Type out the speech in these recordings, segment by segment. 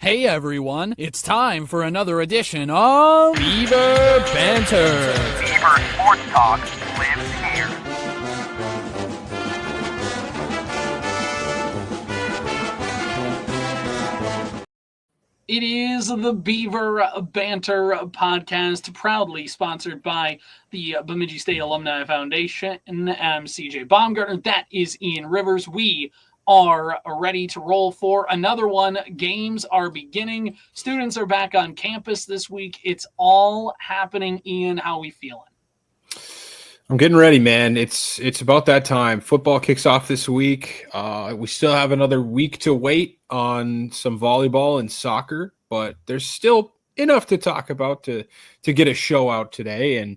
Hey everyone, it's time for another edition of Beaver Banter. Beaver Sports Talk lives here. It is the Beaver Banter Podcast, proudly sponsored by the Bemidji State Alumni Foundation. I'm CJ Baumgartner. That is Ian Rivers. We are ready to roll for another one. Games are beginning. Students are back on campus this week. It's all happening. Ian, how are we feeling? I'm getting ready, man. It's about that time. Football kicks off this week. We still have another week to wait on some volleyball and soccer, but there's still enough to talk about to get a show out today and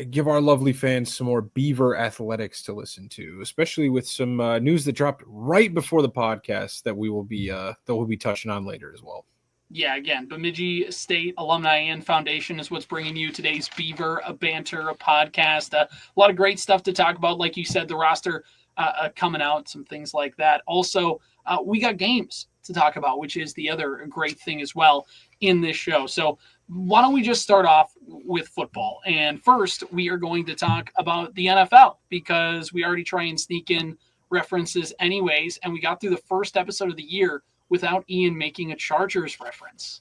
give our lovely fans some more Beaver athletics to listen to, especially with some news that dropped right before the podcast that we'll be touching on later as well. Yeah, again, Bemidji State Alumni Foundation is what's bringing you today's Beaver Banter Podcast. A lot of great stuff to talk about. Like you said, the roster coming out, some things like that. Also, we got games to talk about, which is the other great thing as well in this show. So why don't we just start off with football? And first, we are going to talk about the NFL because we already try and sneak in references anyways, and we got through the first episode of the year without Ian making a Chargers reference.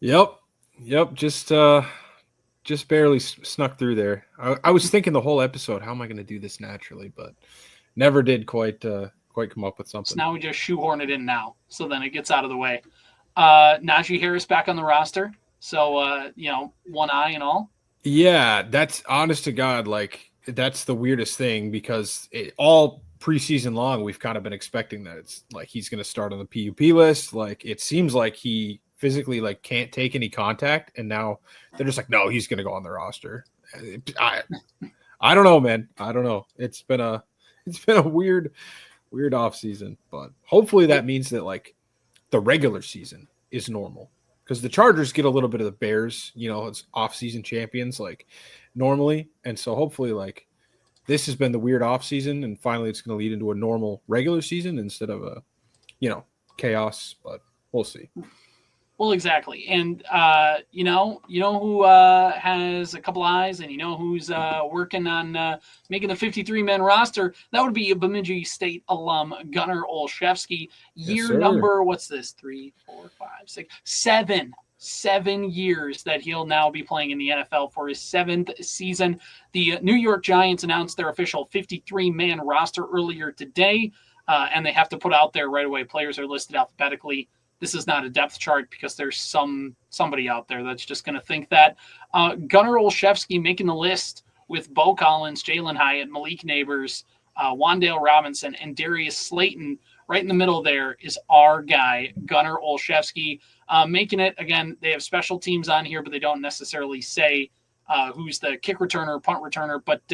Yep. Just barely snuck through there. I was thinking the whole episode, how am I going to do this naturally? But never did quite come up with something. So now we just shoehorn it in now, so then it gets out of the way. Najee Harris back on the roster. So, one eye and all. Yeah, that's honest to God. Like, that's the weirdest thing because all preseason long, we've kind of been expecting that it's like he's going to start on the PUP list. Like, it seems like he physically can't take any contact, and now they're just like, no, he's going to go on the roster. I don't know, man. I don't know. It's been a weird off season, but hopefully that means that the regular season is normal. Because the Chargers get a little bit of the Bears, it's off-season champions, normally. And so hopefully, this has been the weird off-season, and finally it's going to lead into a normal regular season instead of a, chaos. But we'll see. Well, exactly. And, who has a couple eyes and who's working on making the 53-man roster? That would be a Bemidji State alum, Gunner Olszewski. Year number, what's this? 3, 4, 5, 6, 7. 7 years that he'll now be playing in the NFL for his 7th season. The New York Giants announced their official 53-man roster earlier today, and they have to put out there right away. Players are listed alphabetically. This is not a depth chart because there's somebody out there that's just going to think that. Gunner Olszewski making the list with Bo Collins, Jalen Hyatt, Malik Neighbors, Wandale Robinson, and Darius Slayton. Right in the middle there is our guy, Gunner Olszewski, making it. Again, they have special teams on here, but they don't necessarily say who's the kick returner, punt returner. But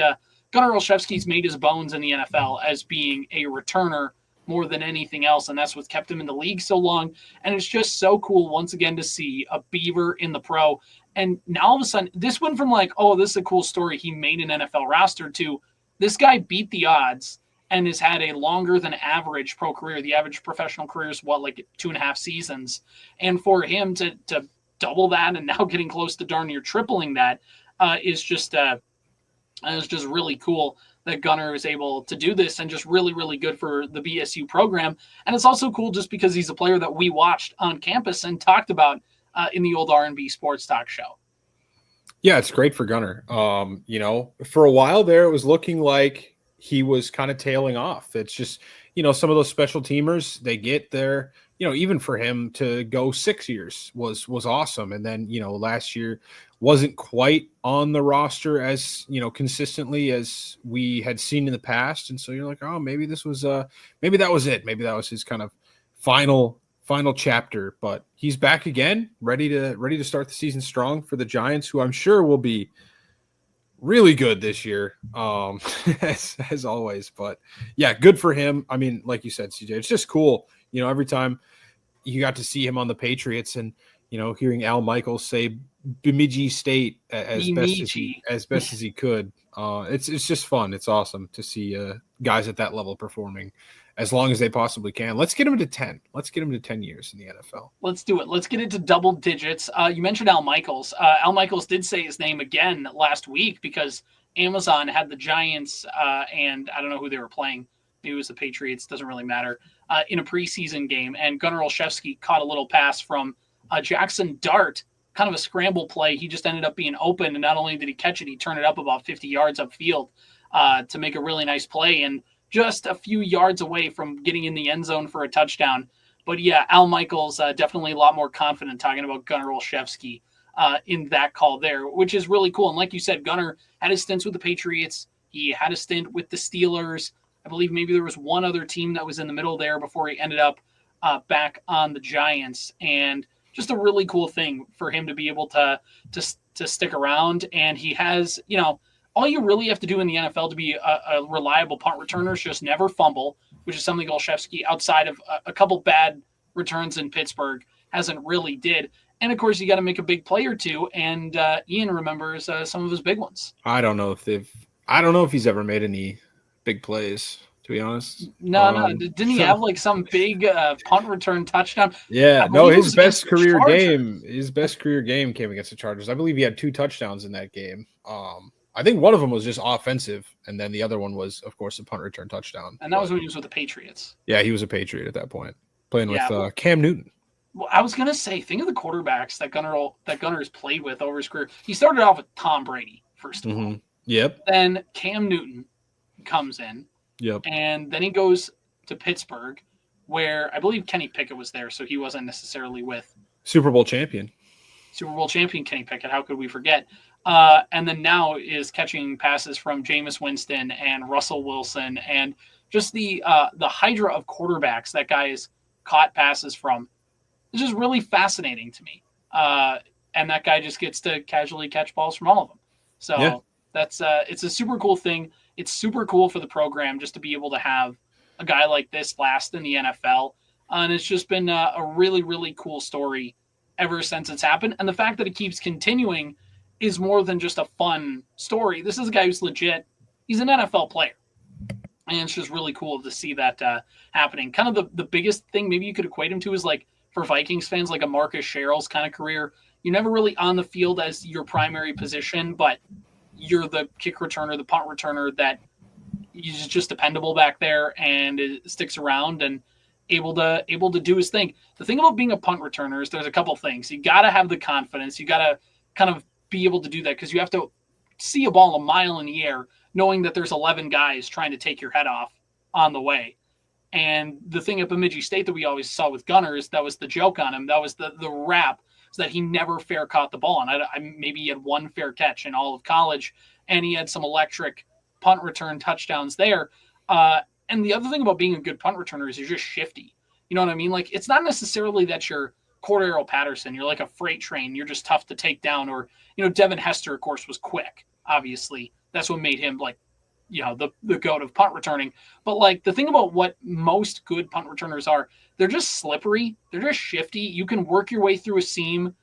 Gunner Olszewski's made his bones in the NFL as being a returner more than anything else, and that's what kept him in the league so long. And it's just so cool once again to see a Beaver in the pro. And now all of a sudden, this went from this is a cool story, he made an NFL roster, to this guy beat the odds and has had a longer than average pro career. The average professional career is 2.5 seasons. And for him to double that and now getting close to darn near tripling that is just really cool that Gunner is able to do this, and just really, really good for the BSU program. And it's also cool just because he's a player that we watched on campus and talked about in the old R&B Sports Talk show. Yeah, it's great for Gunner. For a while there, it was looking like he was kind of tailing off. It's just, some of those special teamers, they get there, even for him to go 6 years was awesome. And then, last year wasn't quite on the roster as, consistently as we had seen in the past. And so you're like, oh, maybe this was, maybe that was it. Maybe that was his kind of final chapter, but he's back again, ready to start the season strong for the Giants, who I'm sure will be really good this year, as always. But yeah, good for him. I mean, like you said, CJ, it's just cool. Every time you got to see him on the Patriots, and hearing Al Michaels say Bemidji State as best as he could. It's just fun. It's awesome to see guys at that level performing as long as they possibly can. Let's get him to 10. Let's get him to 10 years in the NFL. Let's do it. Let's get it to double digits. You mentioned Al Michaels. Al Michaels did say his name again last week because Amazon had the Giants and I don't know who they were playing. Maybe it was the Patriots. Doesn't really matter. In a preseason game. And Gunner Olszewski caught a little pass from Jackson Dart, kind of a scramble play. He just ended up being open. And not only did he catch it, he turned it up about 50 yards upfield to make a really nice play. And just a few yards away from getting in the end zone for a touchdown. But yeah, Al Michaels definitely a lot more confident talking about Gunner Olszewski in that call there, which is really cool. And like you said, Gunner had his stints with the Patriots. He had a stint with the Steelers. I believe maybe there was one other team that was in the middle there before he ended up back on the Giants. And just a really cool thing for him to be able to stick around. And he has, all you really have to do in the NFL to be a reliable punt returner is just never fumble, which is something Olszewski, outside of a couple bad returns in Pittsburgh, hasn't really did. And, of course, you got to make a big play or two, and Ian remembers some of his big ones. I don't know if he's ever made any big plays, to be honest. No. Didn't he have, some big punt return touchdown? Yeah. No, his best career game came against the Chargers. I believe he had 2 touchdowns in that game. I think one of them was just offensive, and then the other one was, of course, a punt return touchdown. And that was when he was with the Patriots. Yeah, he was a Patriot at that point, playing with Cam Newton. Well, I was gonna say, think of the quarterbacks that Gunner's played with over his career. He started off with Tom Brady first of all. Yep. Then Cam Newton comes in. Yep. And then he goes to Pittsburgh, where I believe Kenny Pickett was there, so he wasn't necessarily with Super Bowl champion Kenny Pickett. How could we forget? And then now is catching passes from Jameis Winston and Russell Wilson, and just the hydra of quarterbacks that guy has caught passes from. It's just really fascinating to me. And that guy just gets to casually catch balls from all of them. So that's it's a super cool thing. It's super cool for the program just to be able to have a guy like this last in the NFL. And it's just been a really, really cool story ever since it's happened. And the fact that it keeps continuing is more than just a fun story. This is a guy who's legit. He's an NFL player. And it's just really cool to see that happening. Kind of the biggest thing maybe you could equate him to is for Vikings fans, like a Marcus Sherrill's kind of career. You're never really on the field as your primary position, but you're the kick returner, the punt returner that is just dependable back there and it sticks around and able to do his thing. The thing about being a punt returner is there's a couple things. You got to have the confidence. You got to kind of be able to do that because you have to see a ball a mile in the air knowing that there's 11 guys trying to take your head off on the way. And the thing at Bemidji State that we always saw with Gunners, that was the joke on him. That was the rap, is that he never fair caught the ball. And maybe he had one fair catch in all of college, and he had some electric punt return touchdowns there. And the other thing about being a good punt returner is you're just shifty. You know what I mean? It's not necessarily that you're Cordero Patterson. You're like a freight train. You're just tough to take down. Or, Devin Hester, of course, was quick. Obviously, that's what made him the goat of punt returning. But the thing about what most good punt returners are, they're just slippery. They're just shifty. You can work your way through a seam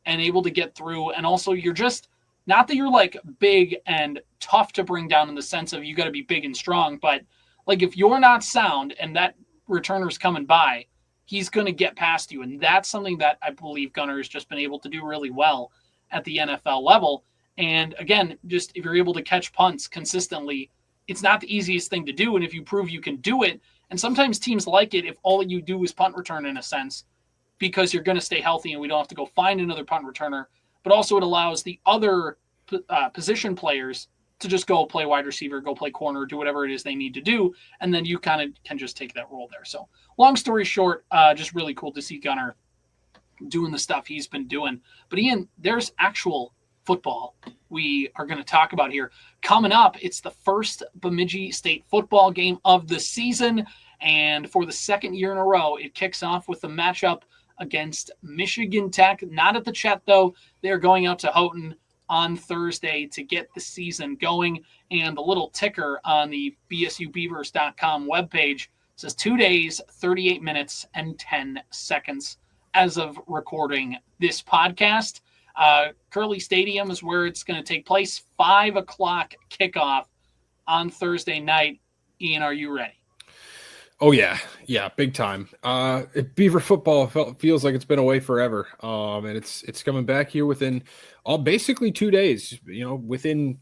and able to get through. And also you're just, not that you're big and tough to bring down in the sense of you got to be big and strong, but if you're not sound and that returner's coming by, he's going to get past you. And that's something that I believe Gunner has just been able to do really well at the NFL level. And again, just if you're able to catch punts consistently, it's not the easiest thing to do. And if you prove you can do it, and sometimes teams like it if all you do is punt return in a sense, because you're going to stay healthy and we don't have to go find another punt returner. But also it allows the other position players to just go play wide receiver, go play corner, do whatever it is they need to do. And then you kind of can just take that role there. So long story short, just really cool to see Gunner doing the stuff he's been doing. But Ian, there's actual football we are going to talk about here. Coming up, it's the first Bemidji State football game of the season. And for the second year in a row, it kicks off with the matchup against Michigan Tech. Not at the Chet, though. They're going out to Houghton on Thursday to get the season going. And the little ticker on the BSUBeavers.com webpage says 2 days, 38 minutes, and 10 seconds as of recording this podcast. Curley Stadium is where it's going to take place. 5 o'clock kickoff on Thursday night. Ian, are you ready? Oh yeah, big time. Beaver football feels like it's been away forever, and it's coming back here within basically 2 days. Within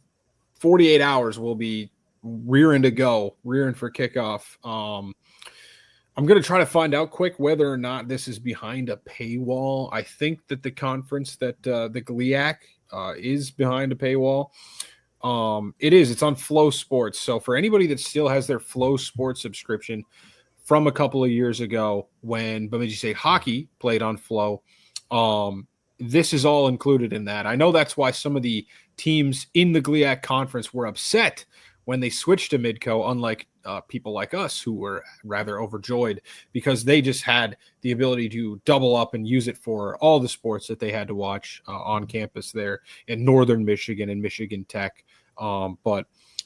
48 hours, we'll be rearing for kickoff. I'm going to try to find out quick whether or not this is behind a paywall. I think that the conference that the GLIAC is behind a paywall. It is. It's on Flow Sports. So for anybody that still has their Flow Sports subscription from a couple of years ago when Bemidji State Hockey played on Flow, this is all included in that. I know that's why some of the teams in the GLIAC conference were upset when they switched to Midco, unlike people like us who were rather overjoyed because they just had the ability to double up and use it for all the sports that they had to watch on campus there in Northern Michigan and Michigan Tech. So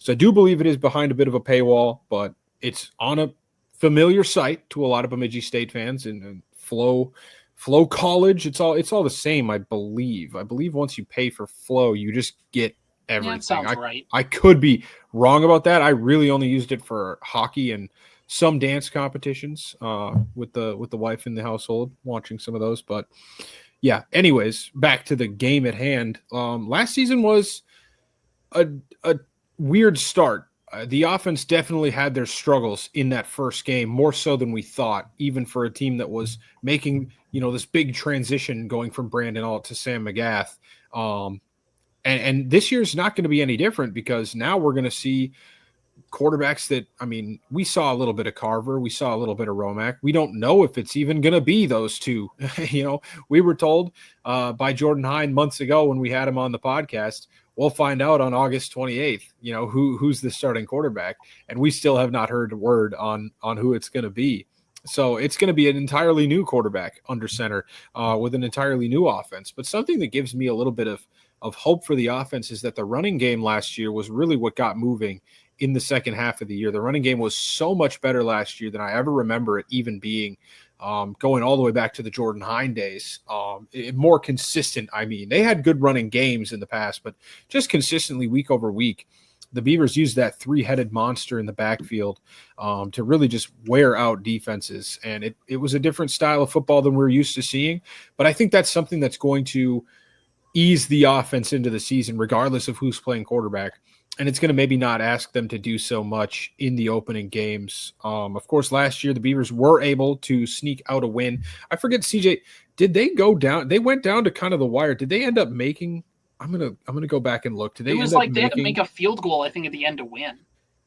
I do believe it is behind a bit of a paywall, but it's on a familiar site to a lot of Bemidji State fans and Flow College. It's all the same, I believe. I believe once you pay for Flow, you just get everything. Yeah, that sounds right. I could be wrong about that. I really only used it for hockey and some dance competitions with the wife in the household, watching some of those. But yeah, anyways, back to the game at hand. Last season was a weird start. The offense definitely had their struggles in that first game, more so than we thought, even for a team that was making, this big transition going from Brandon Alt to Sam McGath. And this year's not going to be any different because now we're going to see quarterbacks that, we saw a little bit of Carver. We saw a little bit of Romack. We don't know if it's even going to be those two. We were told by Jordan Hine months ago when we had him on the podcast, we'll find out on August 28th, who's the starting quarterback. And we still have not heard a word on who it's going to be. So it's going to be an entirely new quarterback under center with an entirely new offense. But something that gives me a little bit of hope for the offense is that the running game last year was really what got moving in the second half of the year. The running game was so much better last year than I ever remember it even being, going all the way back to the Jordan Hine days. More consistent. They had good running games in the past, but just consistently week over week, the Beavers used that three-headed monster in the backfield to really just wear out defenses. And it was a different style of football than we're used to seeing. But I think that's something that's going to ease the offense into the season, regardless of who's playing quarterback. And it's going to maybe not ask them to do so much in the opening games. Of course, last year, the Beavers were able to sneak out a win. I forget, CJ, did they go down? They went down to kind of the wire. Did they end up making – I'm gonna go back and look. Did they they had to make a field goal, I think, at the end to win.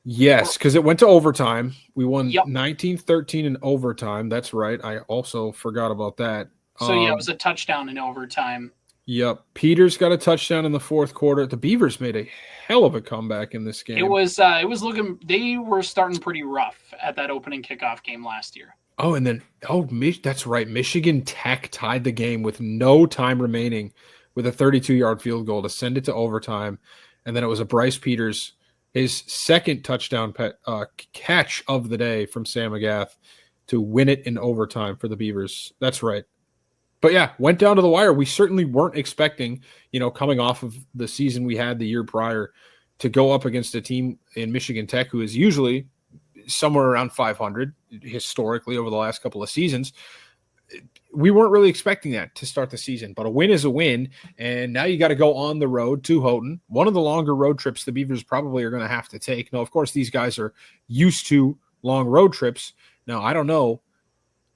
Yes, because it went to overtime. We won 19-13 in overtime. That's right. I also forgot about that. So, it was a touchdown in overtime. Yep. Peters got a touchdown in the fourth quarter. The Beavers made a hell of a comeback in this game. It was looking, they were starting pretty rough at that opening kickoff game last year. Oh, and then, that's right. Michigan Tech tied the game with no time remaining with a 32-yard field goal to send it to overtime. And then it was a Bryce Peters, his second touchdown catch of the day from Sam McGath to win it in overtime for the Beavers. That's right. But yeah, went down to the wire. We certainly weren't expecting, coming off of the season we had the year prior, to go up against a team in Michigan Tech who is usually somewhere around 500 historically over the last couple of seasons. We weren't really expecting that to start the season, but a win is a win. And now you got to go on the road to Houghton, one of the longer road trips the Beavers probably are going to have to take. Now, of course, these guys are used to long road trips. Now, I don't know.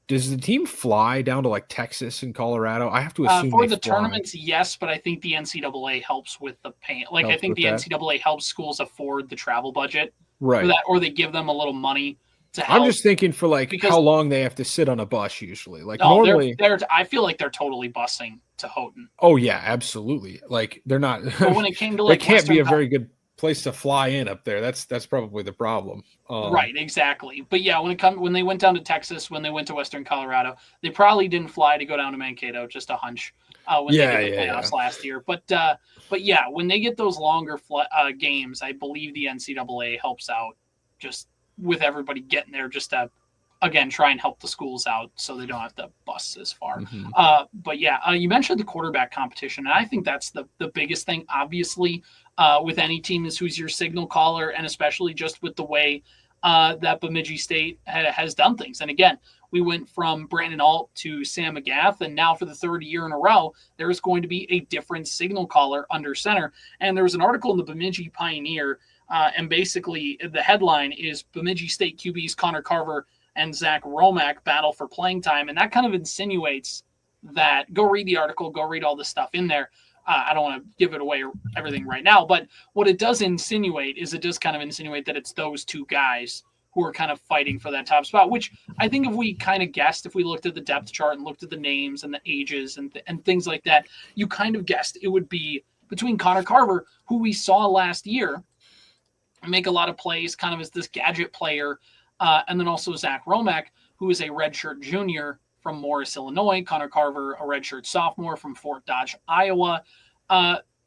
Does the team fly down to like Texas and Colorado? I have to assume for the tournaments, yes, but I think the NCAA helps with the pay. I think the NCAA helps schools afford the travel budget, right? For that, or they give them a little money to help. I'm just thinking for how long they have to sit on a bus usually. Normally, I feel like they're totally busing to Houghton. Oh yeah, absolutely. They're not. But when it came to it can't be a very good place to fly in up there. That's probably the problem. Right, exactly. But yeah, when they went down to Texas, when they went to Western Colorado, they probably didn't fly to go down to Mankato. Just a hunch. When they did the playoffs last year, but yeah, when they get those longer games, I believe the NCAA helps out just with everybody getting there, just to again try and help the schools out so they don't have to bus as far. Mm-hmm. But yeah, you mentioned the quarterback competition, and I think that's the biggest thing. Obviously, with any team is who's your signal caller, and especially just with the way that Bemidji State has done things. And again, we went from Brandon Alt to Sam McGath, and now for the third year in a row, there's going to be a different signal caller under center. And there was an article in the Bemidji Pioneer, and basically the headline is Bemidji State QBs Connor Carver and Zach Romack battle for playing time. And that kind of insinuates that, go read the article, go read all the stuff in there. I don't want to give it away everything right now, but what it does insinuate is it does kind of insinuate that it's those two guys who are kind of fighting for that top spot, which I think if we kind of guessed, if we looked at the depth chart and looked at the names and the ages and things like that, you kind of guessed it would be between Connor Carver, who we saw last year make a lot of plays kind of as this gadget player, and then also Zach Romack, who is a redshirt junior from Morris, Illinois. Connor Carver, a redshirt sophomore from Fort Dodge, Iowa.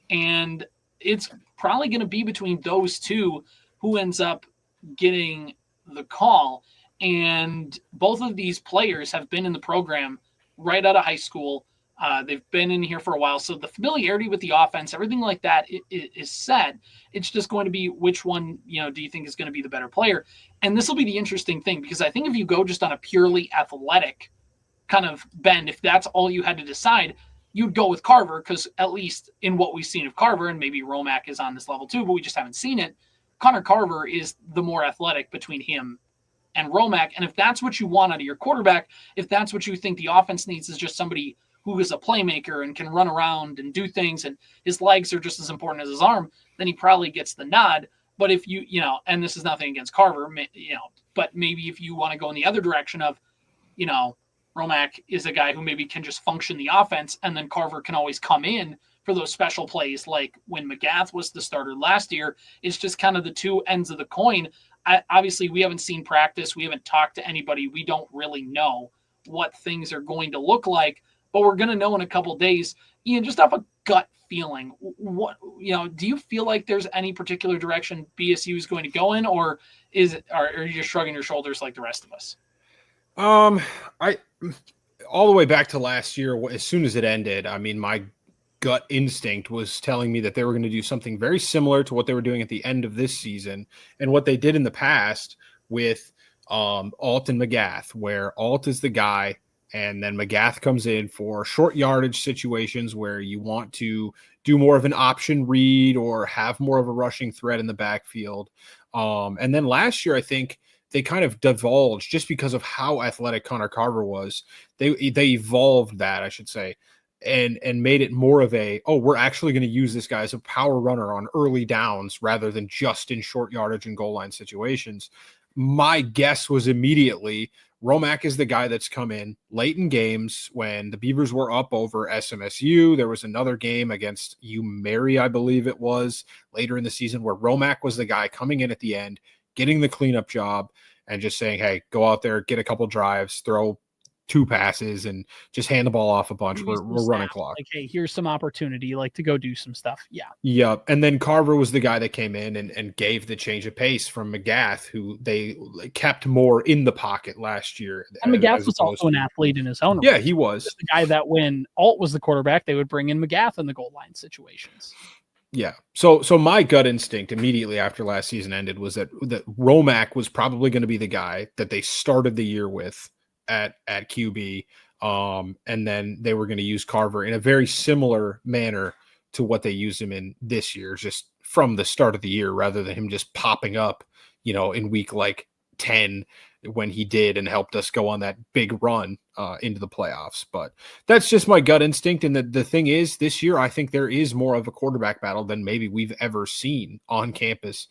And it's probably going to be between those two who ends up getting the call. And both of these players have been in the program right out of high school. They've been in here for a while. So the familiarity with the offense, everything like that is set. It's just going to be which one, do you think is going to be the better player? And this will be the interesting thing, because I think if you go just on a purely athletic kind of bend, if that's all you had to decide, you'd go with Carver, because at least in what we've seen of Carver, and maybe Romack is on this level too, but we just haven't seen it, Connor Carver is the more athletic between him and Romack. And if that's what you want out of your quarterback, if that's what you think the offense needs is just somebody who is a playmaker and can run around and do things, and his legs are just as important as his arm, then he probably gets the nod. But if and this is nothing against Carver, but maybe if you want to go in the other direction of, Romack is a guy who maybe can just function the offense, and then Carver can always come in for those special plays like when McGath was the starter last year. It's just kind of the two ends of the coin. Obviously, we haven't seen practice. We haven't talked to anybody. We don't really know what things are going to look like, but we're going to know in a couple days. Ian, just off a gut feeling, what do you feel like there's any particular direction BSU is going to go in, or are you just shrugging your shoulders like the rest of us? I all the way back to last year, as soon as it ended, I mean, my gut instinct was telling me that they were going to do something very similar to what they were doing at the end of this season and what they did in the past with Alt and McGath, where Alt is the guy and then McGath comes in for short yardage situations where you want to do more of an option read or have more of a rushing threat in the backfield. And then last year, I think they kind of divulged, just because of how athletic Connor Carver was. They evolved that, I should say, and made it more of we're actually going to use this guy as a power runner on early downs rather than just in short yardage and goal line situations. My guess was immediately Romack is the guy that's come in late in games when the Beavers were up over SMSU. There was another game against UMary, I believe it was, later in the season, where Romack was the guy coming in at the end, getting the cleanup job and just saying, hey, go out there, get a couple drives, throw 2 passes, and just hand the ball off a bunch. We're running clock. Like, hey, here's some opportunity, like, to go do some stuff. Yeah. Yep. And then Carver was the guy that came in and gave the change of pace from McGath, who they kept more in the pocket last year. And McGath was also an athlete in his own right. Yeah, he was. The guy that when Alt was the quarterback, they would bring in McGath in the goal line situations. Yeah. So my gut instinct immediately after last season ended was that Romack was probably going to be the guy that they started the year with at QB. And then they were going to use Carver in a very similar manner to what they used him in this year, just from the start of the year, rather than him just popping up, in week like 10 when he did and helped us go on that big run into the playoffs. But that's just my gut instinct. And the thing is, this year, I think there is more of a quarterback battle than maybe we've ever seen on campus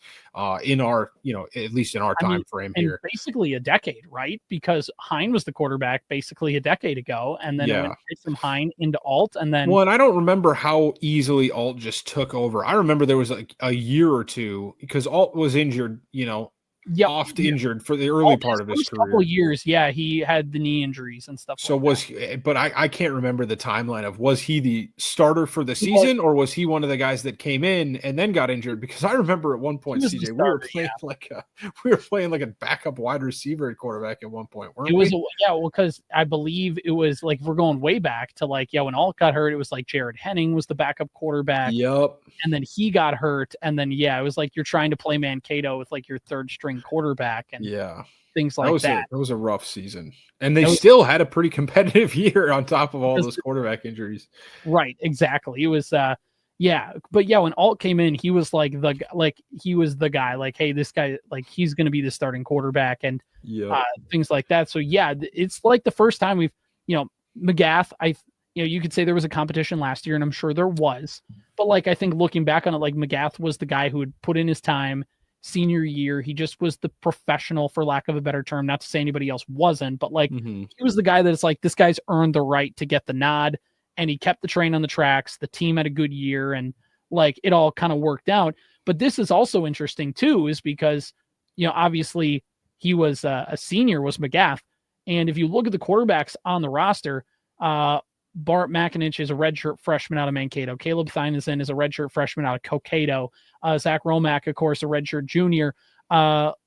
in our, at least in our time frame here. Basically a decade, right? Because Hine was the quarterback basically a decade ago. And then it went from Hine into Alt. And then, well, and I don't remember how easily Alt just took over. I remember there was like a year or two because Alt was injured, injured for the early part of his career. Couple years, he had the knee injuries and stuff. So but I can't remember the timeline of, was he the starter for the season or was he one of the guys that came in and then got injured? Because I remember at one point, CJ, we were playing like a backup wide receiver at quarterback at one point. Because I believe it was like, if we're going way back to when Alt got hurt, it was like Jared Henning was the backup quarterback. Yep. And then he got hurt, and then it was like you're trying to play Mankato with like your third string string quarterback and things like that. That was a rough season. And they still had a pretty competitive year on top of all those quarterback injuries. Right, exactly. It was but when Alt came in, he was he was the guy, like, hey, this guy, like, he's going to be the starting quarterback and things like that. So it's like the first time we've, McGath, you could say there was a competition last year, and I'm sure there was, but like, I think looking back on it, like, McGath was the guy who had put in his time senior year. He just was the professional, for lack of a better term, not to say anybody else wasn't, but like, he was the guy that's like, this guy's earned the right to get the nod, and he kept the train on the tracks. The team had a good year, and like, it all kind of worked out. But this is also interesting too, is because, obviously he was a senior, was McGath. And if you look at the quarterbacks on the roster, Bart Makinich is a redshirt freshman out of Mankato. Caleb Thynesen is a redshirt freshman out of Cokato. Zach Romack, of course, a redshirt junior.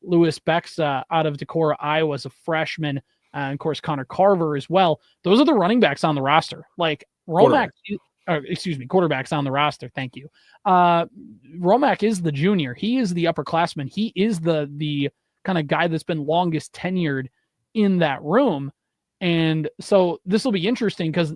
Lewis Bexa out of Decorah, Iowa, is a freshman. And of course, Connor Carver as well. Those are the running backs on the roster. Like, Romack, quarterbacks on the roster. Thank you. Romack is the junior. He is the upperclassman. He is the kind of guy that's been longest tenured in that room. And so this will be interesting because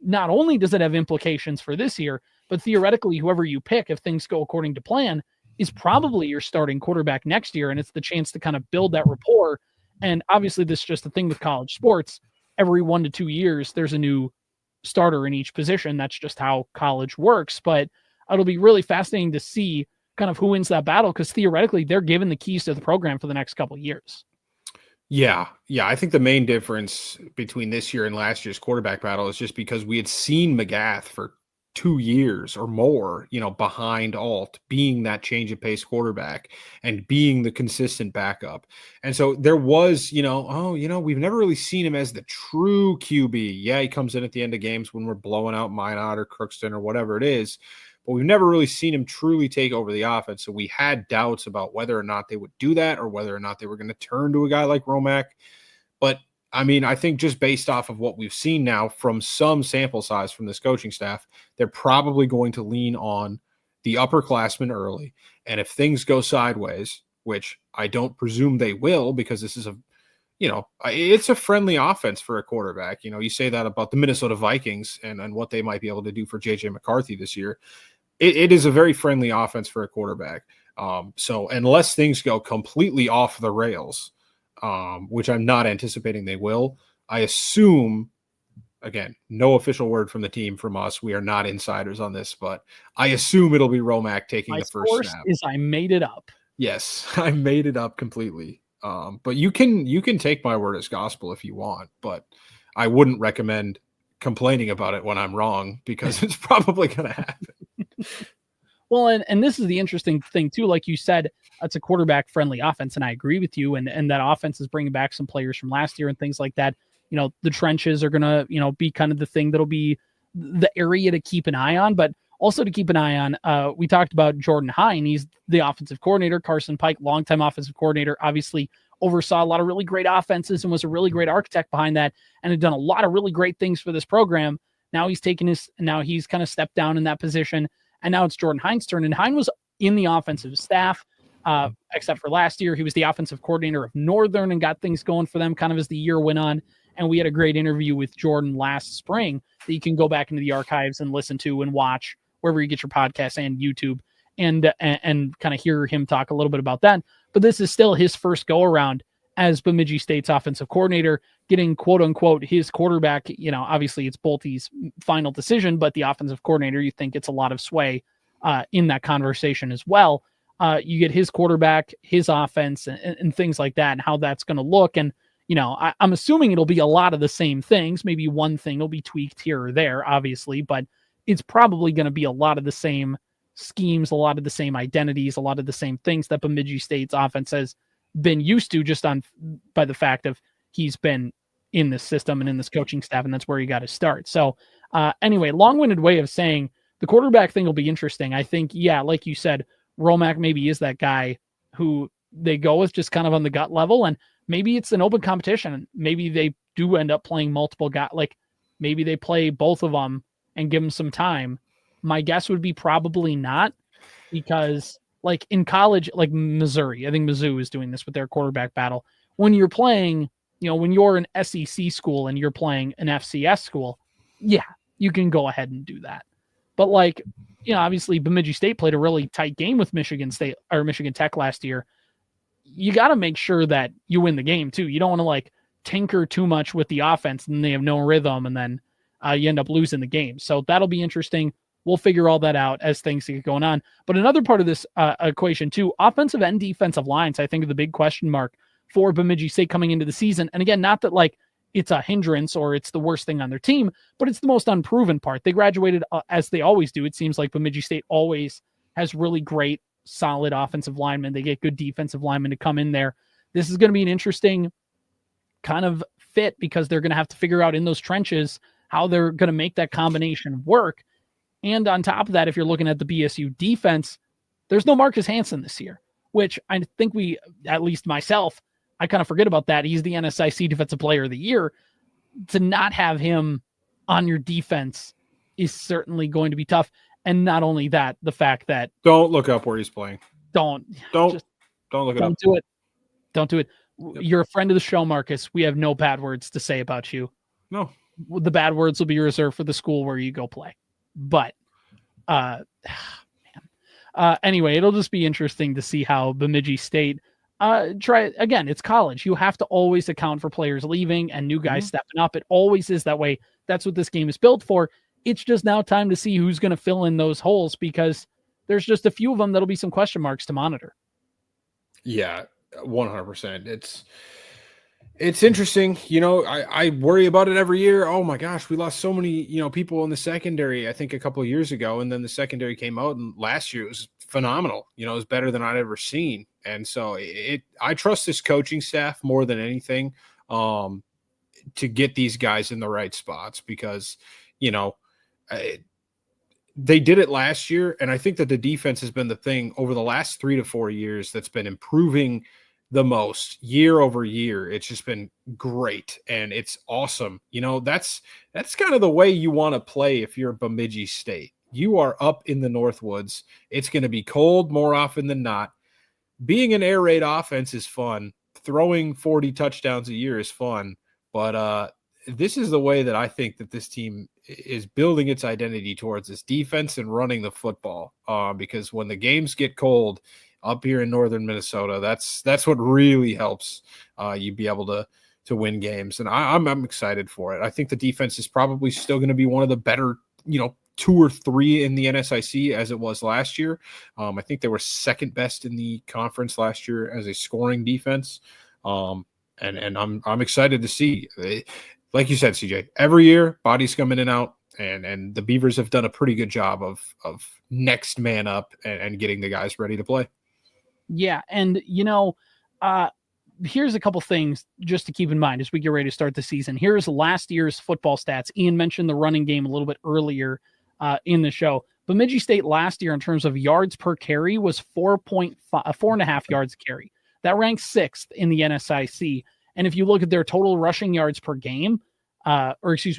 not only does it have implications for this year, but theoretically, whoever you pick, if things go according to plan, is probably your starting quarterback next year. And it's the chance to kind of build that rapport. And obviously, this is just the thing with college sports. Every 1 to 2 years, there's a new starter in each position. That's just how college works. But it'll be really fascinating to see kind of who wins that battle, because theoretically, they're given the keys to the program for the next couple of years. Yeah. I think the main difference between this year and last year's quarterback battle is just because we had seen McGath for 2 years or more, behind Alt, being that change of pace quarterback and being the consistent backup. And so there was, we've never really seen him as the true QB. Yeah, he comes in at the end of games when we're blowing out Minot or Crookston or whatever it is, but we've never really seen him truly take over the offense. So we had doubts about whether or not they would do that or whether or not they were going to turn to a guy like Romack. But I mean, I think just based off of what we've seen now from some sample size from this coaching staff, they're probably going to lean on the upperclassmen early. And if things go sideways, which I don't presume they will, because this is it's a friendly offense for a quarterback. You say that about the Minnesota Vikings and what they might be able to do for JJ McCarthy this year. It is a very friendly offense for a quarterback. So unless things go completely off the rails, which I'm not anticipating they will, I assume, again, no official word from the team from us. We are not insiders on this, but I assume it'll be Romack taking the first snap. I made it up. Yes, I made it up completely. But you can take my word as gospel if you want, but I wouldn't recommend complaining about it when I'm wrong, because it's probably going to happen. Well, and this is the interesting thing too. Like you said, it's a quarterback friendly offense, and I agree with you. And that offense is bringing back some players from last year and things like that. The trenches are going to, be kind of the thing that'll be the area to keep an eye on, but also to keep an eye on. We talked about Jordan Hine. He's the offensive coordinator. Carson Pike, longtime offensive coordinator, obviously oversaw a lot of really great offenses and was a really great architect behind that, and had done a lot of really great things for this program. Now he's kind of stepped down in that position. And now it's Jordan Hine's turn. And Hine was in the offensive staff, except for last year. He was the offensive coordinator of Northern and got things going for them kind of as the year went on. And we had a great interview with Jordan last spring that you can go back into the archives and listen to and watch wherever you get your podcasts and YouTube, and kind of hear him talk a little bit about that. But this is still his first go around as Bemidji State's offensive coordinator, getting quote unquote his quarterback. Obviously it's Bolte's final decision, but the offensive coordinator, you think it's a lot of sway in that conversation as well. You get his quarterback, his offense, and things like that, and how that's going to look. And, I'm assuming it'll be a lot of the same things. Maybe one thing will be tweaked here or there, obviously, but it's probably going to be a lot of the same schemes, a lot of the same identities, a lot of the same things that Bemidji State's offense has been used to, just by the fact of he's been in this system and in this coaching staff, and that's where you got to start. So anyway, long-winded way of saying the quarterback thing will be interesting. I think, like you said, Romack maybe is that guy who they go with just kind of on the gut level, and maybe it's an open competition. Maybe they do end up playing multiple guys. Like maybe they play both of them and give them some time. My guess would be probably not, because like in college, like Missouri, I think Mizzou is doing this with their quarterback battle. When you're playing, when you're an SEC school and you're playing an FCS school, yeah, you can go ahead and do that. But like, obviously Bemidji State played a really tight game with Michigan State or Michigan Tech last year. You got to make sure that you win the game too. You don't want to like tinker too much with the offense and they have no rhythm and then you end up losing the game. So that'll be interesting. We'll figure all that out as things get going on. But another part of this equation too, offensive and defensive lines, I think, are the big question mark for Bemidji State coming into the season. And again, not that like it's a hindrance or it's the worst thing on their team, but it's the most unproven part. They graduated as they always do. It seems like Bemidji State always has really great, solid offensive linemen. They get good defensive linemen to come in there. This is going to be an interesting kind of fit because they're going to have to figure out in those trenches how they're going to make that combination work. And on top of that, if you're looking at the BSU defense, there's no Marcus Hansen this year, which I think at least myself, I kind of forget about that. He's the NSIC Defensive Player of the Year. To not have him on your defense is certainly going to be tough. And not only that, the fact that don't look up where he's playing. Don't look it up. Don't do it. Don't do it. You're a friend of the show, Marcus. We have no bad words to say about you. No. The bad words will be reserved for the school where you go play. But anyway, it'll just be interesting to see how Bemidji State try again. It's college. You have to always account for players leaving and new guys stepping up. It always is that way. That's what this game is built for. It's just now time to see who's going to fill in those holes because there's just a few of them that'll be some question marks to monitor. Yeah, 100%. It's interesting. I worry about it every year. Oh my gosh, we lost so many, people in the secondary, I think a couple of years ago. And then the secondary came out and last year it was phenomenal. It was better than I'd ever seen. And so I trust this coaching staff more than anything to get these guys in the right spots because, they did it last year. And I think that the defense has been the thing over the last 3 to 4 years that's been improving the most year over year. It's just been great. And it's awesome. That's kind of the way you want to play. If you're Bemidji State, you are up in the Northwoods. It's going to be cold more often than not. Being an air raid offense is fun. Throwing 40 touchdowns a year is fun. But this is the way that I think that this team is building its identity towards this defense and running the football. Because when the games get cold up here in northern Minnesota, that's what really helps you be able to win games. And I'm excited for it. I think the defense is probably still going to be one of the better, 2 or 3 in the NSIC as it was last year. I think they were second best in the conference last year as a scoring defense. And I'm excited to see. Like you said, CJ, every year bodies come in and out, and the Beavers have done a pretty good job of next man up and getting the guys ready to play. Yeah, and here's a couple things just to keep in mind as we get ready to start the season. Here's last year's football stats. Ian mentioned the running game a little bit earlier in the show. Bemidji State last year in terms of yards per carry was 4.5 yards a carry. That ranks 6th in the NSIC. And if you look at their total rushing yards per game, rushing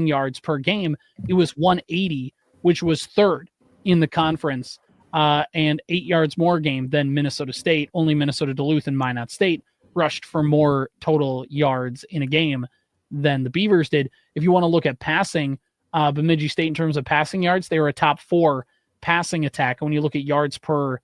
yards per game, it was 180, which was 3rd in the conference, and 8 yards more game than Minnesota State. Only Minnesota Duluth and Minot State rushed for more total yards in a game than the Beavers did. If you want to look at passing, Bemidji State in terms of passing yards, they were a top 4 passing attack. And when you look at yards per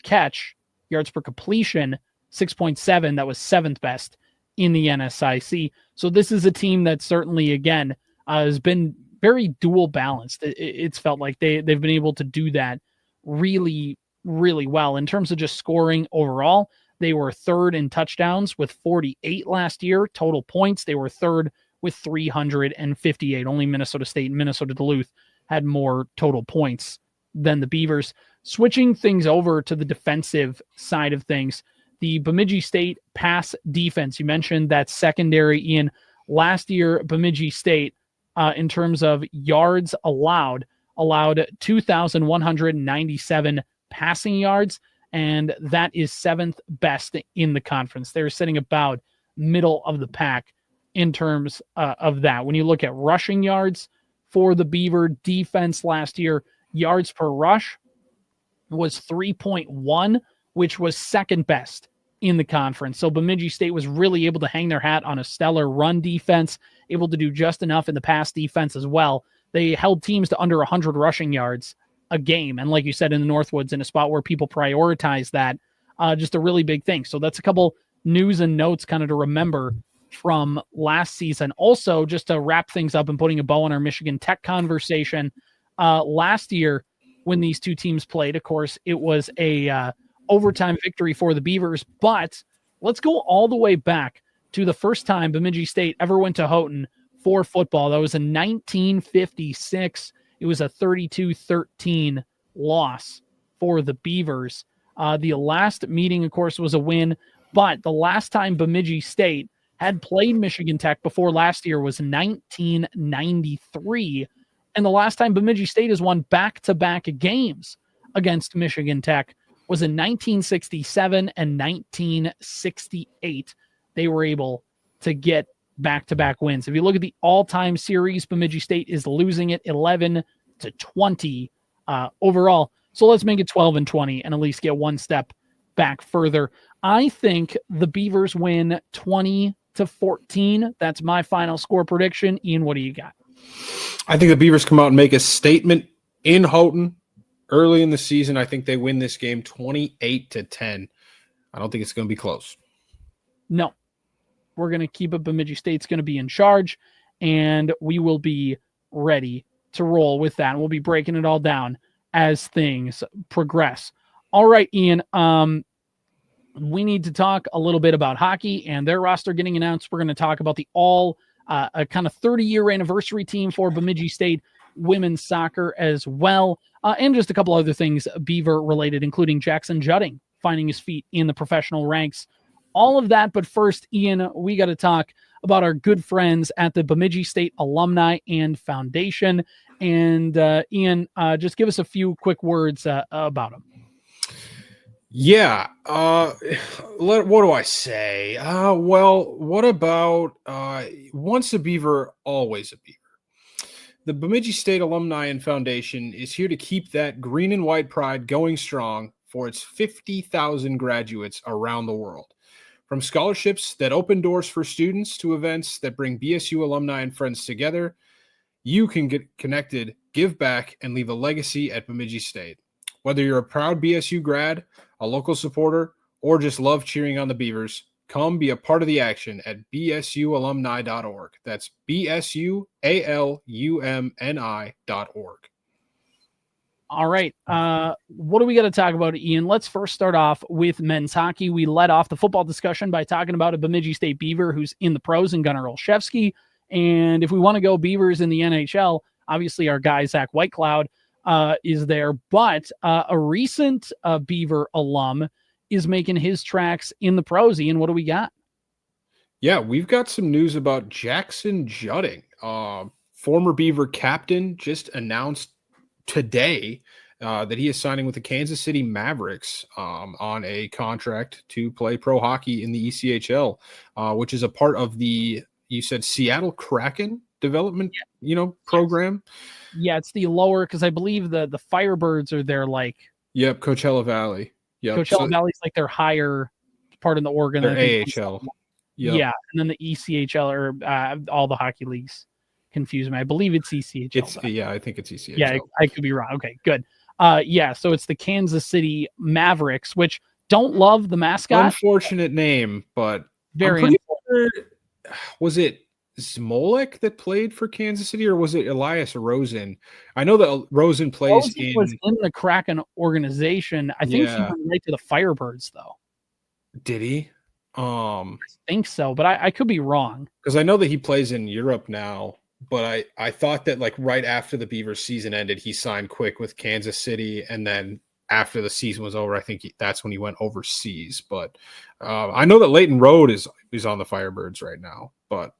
catch, yards per completion, 6.7, that was 7th best in the NSIC. So this is a team that certainly, again, has been very dual balanced. It's felt like they've been able to do that really, really well. In terms of just scoring overall, they were 3rd in touchdowns with 48 last year. Total points, they were 3rd with 358. Only Minnesota State and Minnesota Duluth had more total points than the Beavers. Switching things over to the defensive side of things, the Bemidji State pass defense, you mentioned that secondary. In last year, Bemidji State, in terms of yards allowed 2,197 passing yards, and that is 7th best in the conference. They're sitting about middle of the pack in terms of that. When you look at rushing yards for the Beaver defense last year, yards per rush was 3.1, which was second best in the conference. So Bemidji State was really able to hang their hat on a stellar run defense, able to do just enough in the pass defense as well. They held teams to under 100 rushing yards a game. And like you said, in the Northwoods, in a spot where people prioritize that, just a really big thing. So that's a couple news and notes kind of to remember from last season. Also, just to wrap things up and putting a bow on our Michigan Tech conversation, last year when these two teams played, of course, it was a overtime victory for the Beavers. But let's go all the way back to the first time Bemidji State ever went to Houghton for football. That was in 1956. It was a 32-13 loss for the Beavers. The last meeting, of course, was a win, but the last time Bemidji State had played Michigan Tech before last year was 1993. And the last time Bemidji State has won back-to-back games against Michigan Tech was in 1967 and 1968. They were able to get back-to-back wins. If you look at the all-time series, Bemidji State is losing it 11-20 overall. So let's make it 12-20 and at least get one step back further. I think the Beavers win 20-14. That's my final score prediction. Ian, what do you got? I think the Beavers come out and make a statement in Houghton early in the season. I think they win this game 28-10. I don't think it's going to be close. No. We're going to keep it. Bemidji State's going to be in charge, and we will be ready to roll with that. We'll be breaking it all down as things progress. All right, Ian, we need to talk a little bit about hockey and their roster getting announced. We're going to talk about the a kind of 30-year anniversary team for Bemidji State women's soccer as well, and just a couple other things Beaver related, including Jackson Jutting finding his feet in the professional ranks. All of that, but first, Ian, we got to talk about our good friends at the Bemidji State Alumni and Foundation. And Ian, just give us a few quick words about them. Yeah. What do I say? Well, what about once a Beaver, always a Beaver? The Bemidji State Alumni and Foundation is here to keep that green and white pride going strong for its 50,000 graduates around the world. From scholarships that open doors for students to events that bring BSU alumni and friends together, you can get connected, give back, and leave a legacy at Bemidji State. Whether you're a proud BSU grad, a local supporter, or just love cheering on the Beavers, come be a part of the action at bsualumni.org. That's bsualumni.org. All right. What do we got to talk about, Ian? Let's first start off with men's hockey. We led off the football discussion by talking about a Bemidji State Beaver who's in the pros and Gunner Olszewski. And if we want to go Beavers in the NHL, obviously our guy, Zach Whitecloud, is there. But a recent Beaver alum is making his tracks in the pros. Ian, what do we got? Yeah, we've got some news about Jackson Jutting. Former Beaver captain just announced today that he is signing with the Kansas City Mavericks on a contract to play pro hockey in the ECHL, which is a part of the, you said, Seattle Kraken development, program. Yeah, it's the lower, because I believe the Firebirds are their Yep, Coachella Valley. Yep. Coachella Valley's like their higher part in the organ. Their AHL. Yep. Yeah, and then the ECHL or all the hockey leagues confuse me. I believe it's ECHL. I think it's ECHL. Yeah, I could be wrong. Okay, good. So it's the Kansas City Mavericks, which don't love the mascot. Unfortunate name, but very unfortunate. Was it Smolek that played for Kansas City, or was it Elias Rosen? I know that Rosen was in the Kraken organization. I think he went right to the Firebirds, though. Did he? I think so, but I could be wrong. Because I know that he plays in Europe now, but I thought that right after the Beavers season ended, he signed quick with Kansas City, and then after the season was over, I think that's when he went overseas. But I know that Leighton Road is on the Firebirds right now. But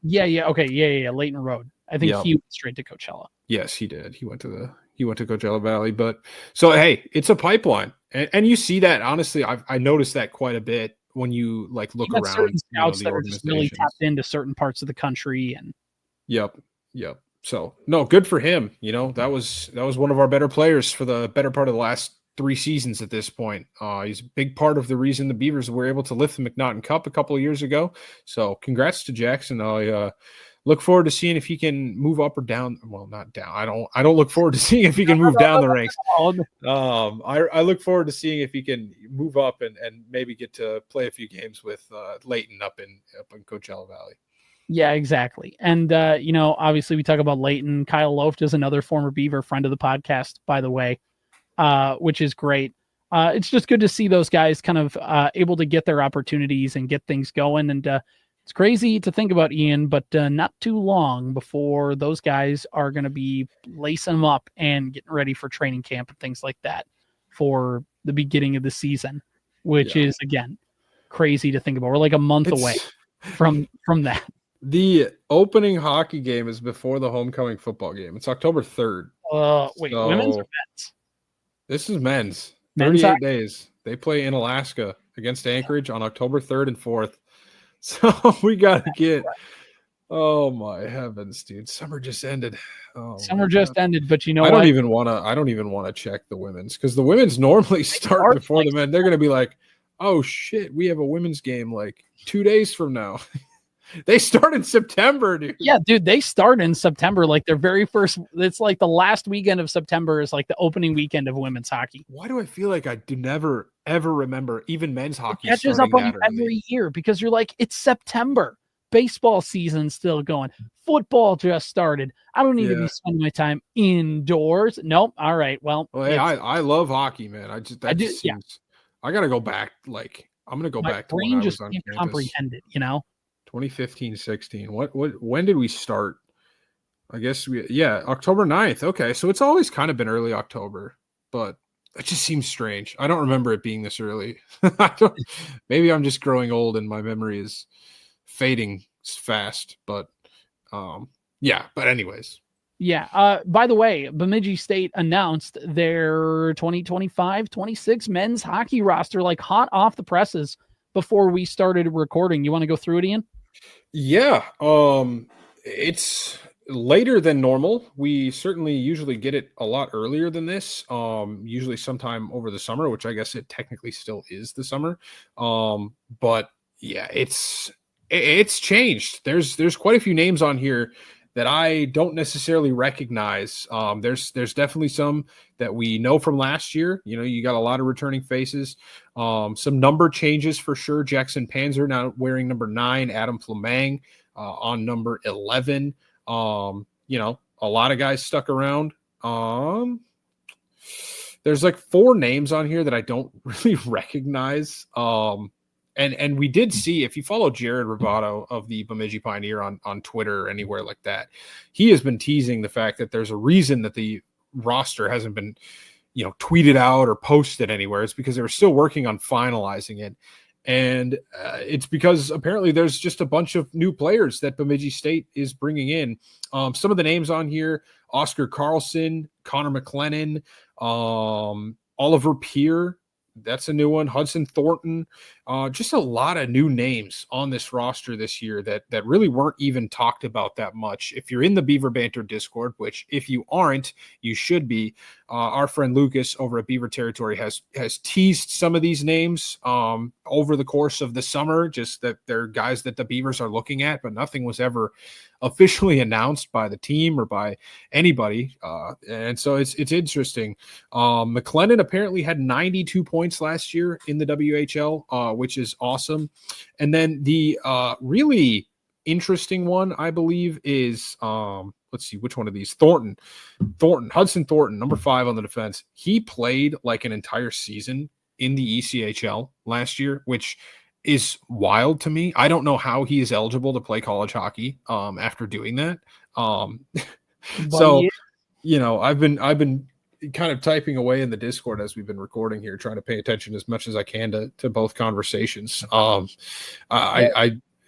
Leighton Road. I think he went straight to Coachella. Yes, he did. He went to Coachella Valley. But so hey, it's a pipeline, and you see that honestly. I noticed that quite a bit when you look around. Certain scouts that are just really tapped into certain parts of the country, and Yep. So no, good for him. That was one of our better players for the better part of the last 3 seasons at this point. He's a big part of the reason the Beavers were able to lift the McNaughton Cup a couple of years ago. So congrats to Jackson. I look forward to seeing if he can move up or down. Well, not down. I don't look forward to seeing if he can move down the ranks. I look forward to seeing if he can move up and maybe get to play a few games with Layton up in Coachella Valley. Yeah, exactly. And, obviously we talk about Layton. Kyle Loft is another former Beaver, friend of the podcast, by the way, which is great. It's just good to see those guys kind of able to get their opportunities and get things going. And it's crazy to think about, Ian, but not too long before those guys are going to be lacing them up and getting ready for training camp and things like that for the beginning of the season, which is, again, crazy to think about. We're like a month away from that. The opening hockey game is before the homecoming football game. It's October 3rd. Wait, women's or men's? This is men's. Men's 38 hockey? days. They play in Alaska against Anchorage on October 3rd and 4th. So we got to get – oh, my heavens, dude. Summer just ended. Summer just ended, but I don't even want to check the women's because the women's normally start before the men. They're going to be like, oh, shit, we have a women's game like 2 days from now. They start in September, dude. Yeah, dude, they start in September. Like their very first, it's like the last weekend of September is like the opening weekend of women's hockey. Why do I feel like I do never, ever remember even men's hockey? It catches up on you every year because you're like, it's September. Baseball season's still going. Football just started. I don't need to be spending my time indoors. Nope. All right. Well, hey, I love hockey, man. I got to go back. Like, I'm going to go back to when I was on campus. Comprehend it, 2015-16. When did we start? I guess October 9th. Okay. So it's always kind of been early October, but it just seems strange. I don't remember it being this early. Maybe I'm just growing old and my memory is fading fast, but but anyways. Yeah. By the way, Bemidji State announced their 2025-26 men's hockey roster, like hot off the presses before we started recording. You want to go through it, Ian? Yeah. It's later than normal. We certainly usually get it a lot earlier than this. Usually sometime over the summer, which I guess it technically still is the summer. But yeah, it's changed. There's quite a few names on here that I don't necessarily recognize. There's definitely some that we know from last year. You got a lot of returning faces. Some number changes for sure. Jackson Panzer now wearing number 9, Adam Flamang on number 11. A lot of guys stuck around. There's like 4 names on here that I don't really recognize. And we did see, if you follow Jared Ravato of the Bemidji Pioneer on Twitter or anywhere like that, he has been teasing the fact that there's a reason that the roster hasn't been, tweeted out or posted anywhere. It's because they were still working on finalizing it. And it's because apparently there's just a bunch of new players that Bemidji State is bringing in. Some of the names on here: Oscar Carlson, Connor McLennan, Oliver Peer. That's a new one. Hudson Thornton. Just a lot of new names on this roster this year that really weren't even talked about that much. If you're in the Beaver Banter Discord, which if you aren't, you should be, our friend Lucas over at Beaver Territory has teased some of these names over the course of the summer, just that they're guys that the Beavers are looking at, but nothing was ever officially announced by the team or by anybody. And so it's interesting. McLennan apparently had 92 points last year in the WHL, which is awesome. And then the really interesting one, I believe, is let's see, which one of these? Hudson Thornton, number 5 on the defense. He played like an entire season in the ECHL last year, which is wild to me. I don't know how he is eligible to play college hockey after doing that. So, I've been kind of typing away in the Discord as we've been recording here, trying to pay attention as much as I can to both conversations.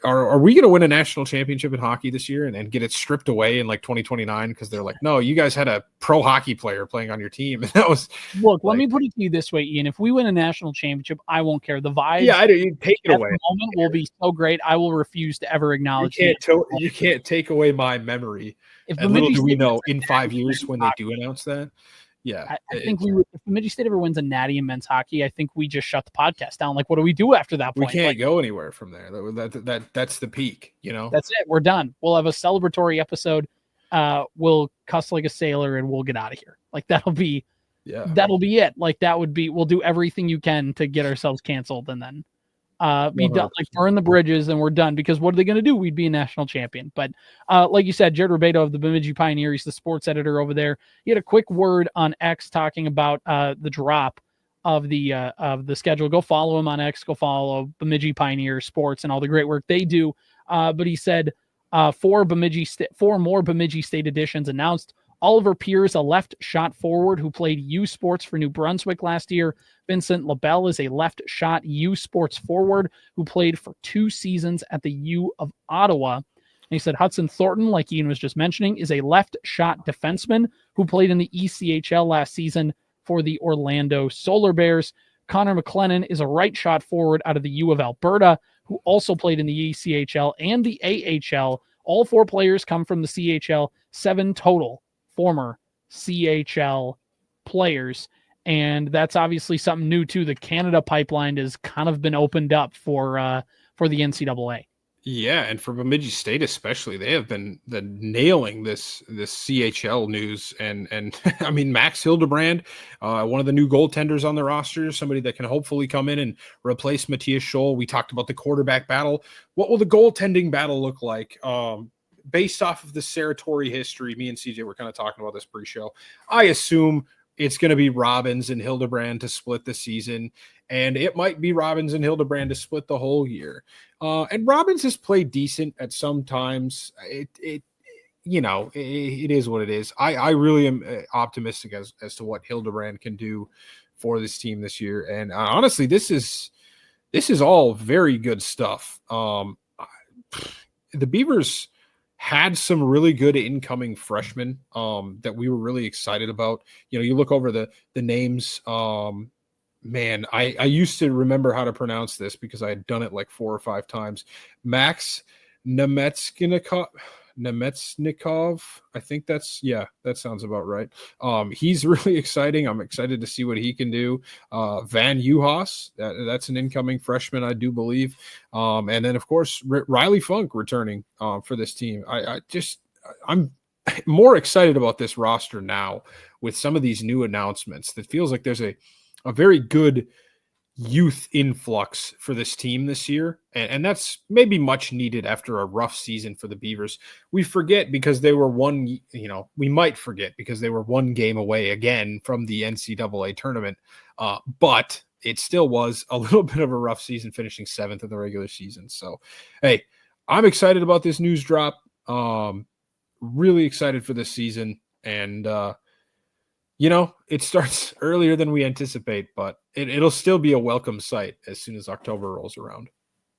Are we going to win a national championship in hockey this year and get it stripped away in like 2029? Because they're like, no, you guys had a pro hockey player playing on your team. And that was let me put it to you this way, Ian. If we win a national championship, I won't care. The vibe, you take it away. The moment will be so great. I will refuse to ever acknowledge it. You can't take away my memory. And little do we know in 5 years when they do announce that, Yeah. I think if Bemidji State ever wins a natty in men's hockey, I think we just shut the podcast down. Like, what do we do after that point? We can't go anywhere from there. That's the peak, you know? That's it. We're done. We'll have a celebratory episode. We'll cuss like a sailor and we'll get out of here. Like, that'll be it. Like, we'll do everything you can to get ourselves canceled and then be done, like burn the bridges, and we're done, because what are they going to do? We'd be a national champion. But like you said, Jared Rubedo of the Bemidji Pioneer, he's the sports editor over there. He had a quick word on X talking about the drop of the schedule. Go follow him on X. Go follow Bemidji Pioneer Sports and all the great work they do. But he said 4 more Bemidji State editions announced. Oliver Pierce, a left shot forward who played U Sports for New Brunswick last year. Vincent LaBelle is a left shot U Sports forward who played for 2 seasons at the U of Ottawa. And he said Hudson Thornton, like Ian was just mentioning, is a left shot defenseman who played in the ECHL last season for the Orlando Solar Bears. Connor McLennan is a right shot forward out of the U of Alberta who also played in the ECHL and the AHL. All 4 players come from the CHL, 7 total former CHL players. And that's obviously something new too. The Canada pipeline has kind of been opened up for the NCAA. Yeah, and for Bemidji State especially, they have been nailing this CHL news. And I mean, Max Hildebrand, one of the new goaltenders on the roster, somebody that can hopefully come in and replace Matthias Scholl. We talked about the quarterback battle. What will the goaltending battle look like? Based off of the Saratory history, me and CJ were kind of talking about this pre-show. I assume it's going to be Robbins and Hildebrand to split the season, and it might be Robbins and Hildebrand to split the whole year. And Robbins has played decent at some times. It is what it is. I really am optimistic as to what Hildebrand can do for this team this year. And honestly, this is all very good stuff. The Beavers had some really good incoming freshmen that we were really excited about. You know, you look over the names. Man, I used to remember how to pronounce this because I had done it like 4 or 5 times. Max Nemetsnikov. I think that sounds about right. He's really exciting. I'm excited to see what he can do. Van Uhas, that's an incoming freshman, I do believe. And then of course, Riley Funk returning for this team. I'm more excited about this roster now with some of these new announcements. That feels like there's a very good youth influx for this team this year, and that's maybe much needed after a rough season for the Beavers. We forget because they were we might forget because they were 1 game away again from the NCAA tournament, but it still was a little bit of a rough season, finishing 7th in the regular season. So, hey, I'm excited about this news drop. Really excited for this season, and it starts earlier than we anticipate, but it'll still be a welcome sight as soon as October rolls around.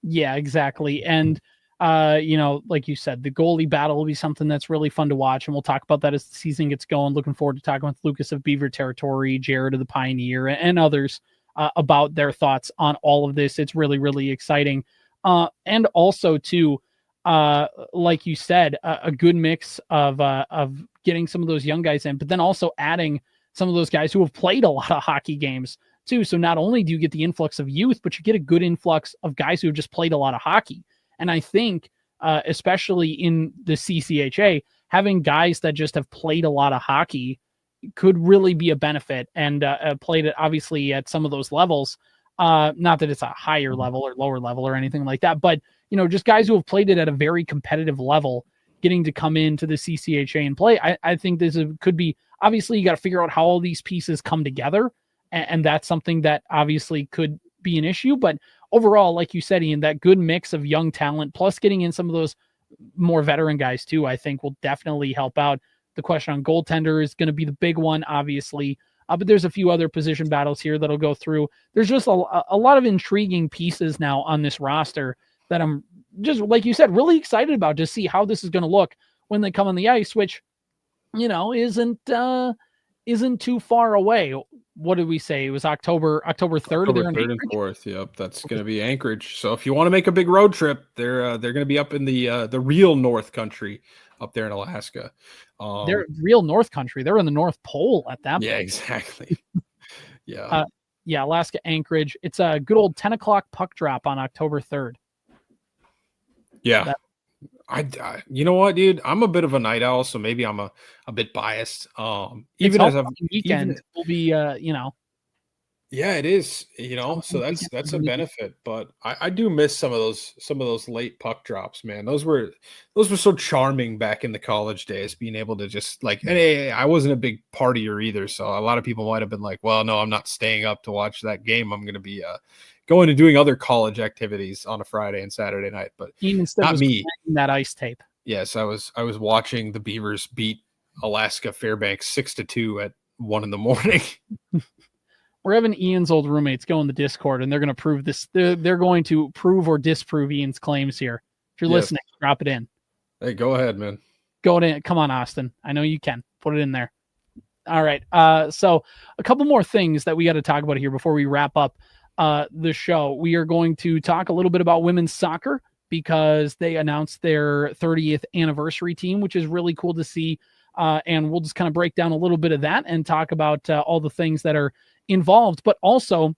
Yeah, exactly. And, like you said, the goalie battle will be something that's really fun to watch. And we'll talk about that as the season gets going. Looking forward to talking with Lucas of Beaver Territory, Jared of the Pioneer, and others about their thoughts on all of this. It's really, really exciting. And also, too, like you said, a good mix of getting some of those young guys in, but then also adding some of those guys who have played a lot of hockey games too. So not only do you get the influx of youth, but you get a good influx of guys who have just played a lot of hockey. And I think, especially in the CCHA, having guys that just have played a lot of hockey could really be a benefit, and played it obviously at some of those levels. Not that it's a higher level or lower level or anything like that, but just guys who have played it at a very competitive level, getting to come into the CCHA and play. I think this could be, obviously you got to figure out how all these pieces come together. And that's something that obviously could be an issue. But overall, like you said, Ian, that good mix of young talent, plus getting in some of those more veteran guys too, I think will definitely help out. The question on goaltender is going to be the big one, obviously. But there's a few other position battles here that'll go through. There's just a lot of intriguing pieces now on this roster that I'm just, like you said, really excited about to see how this is going to look when they come on the ice, which, isn't too far away. What did we say? It was October 3rd. October 3rd and 4th. Yep, that's going to be Anchorage. So if you want to make a big road trip, they're going to be up in the real North Country up there in Alaska. They're real North Country. They're in the North Pole at that point. Yeah, exactly. Yeah. Yeah, Alaska Anchorage. It's a good old 10 o'clock puck drop on October 3rd. Yeah. I you know what, dude? I'm a bit of a night owl, so maybe I'm a bit biased. Even as I've weekend will be yeah, it is, so that's a benefit, but I do miss some of those late puck drops, man. Those were so charming back in the college days, being able to just like, and hey, I wasn't a big partier either, so a lot of people might have been like, well, no, I'm not staying up to watch that game. I'm going to be going and doing other college activities on a Friday and Saturday night, but not me. That ice tape. Yes, I was watching the Beavers beat Alaska Fairbanks 6-2 at 1 a.m. We're having Ian's old roommates go in the Discord, and they're going to prove this. They're going to prove or disprove Ian's claims here. If you're listening, drop it in. Hey, go ahead, man. Go in. Come on, Austin. I know you can. Put it in there. All right. So a couple more things that we got to talk about here before we wrap up the show. We are going to talk a little bit about women's soccer because they announced their 30th anniversary team, which is really cool to see. And we'll just kind of break down a little bit of that and talk about all the things that are involved. But also,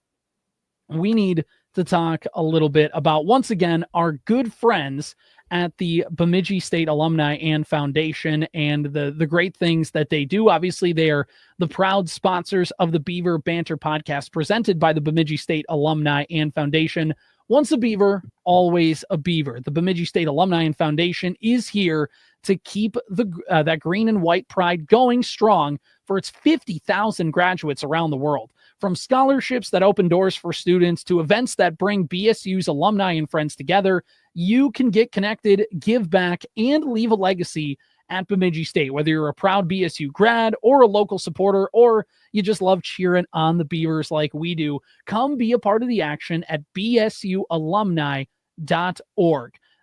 we need to talk a little bit about, once again, our good friends at the Bemidji State Alumni and Foundation and the great things that they do. Obviously, they are the proud sponsors of the Beaver Banter Podcast presented by the Bemidji State Alumni and Foundation. Once a Beaver, always a Beaver. The Bemidji State Alumni and Foundation is here to keep that green and white pride going strong for its 50,000 graduates around the world. From scholarships that open doors for students to events that bring BSU's alumni and friends together, you can get connected, give back, and leave a legacy at Bemidji State. Whether you're a proud BSU grad or a local supporter, or you just love cheering on the Beavers like we do, come be a part of the action at bsualumni.org.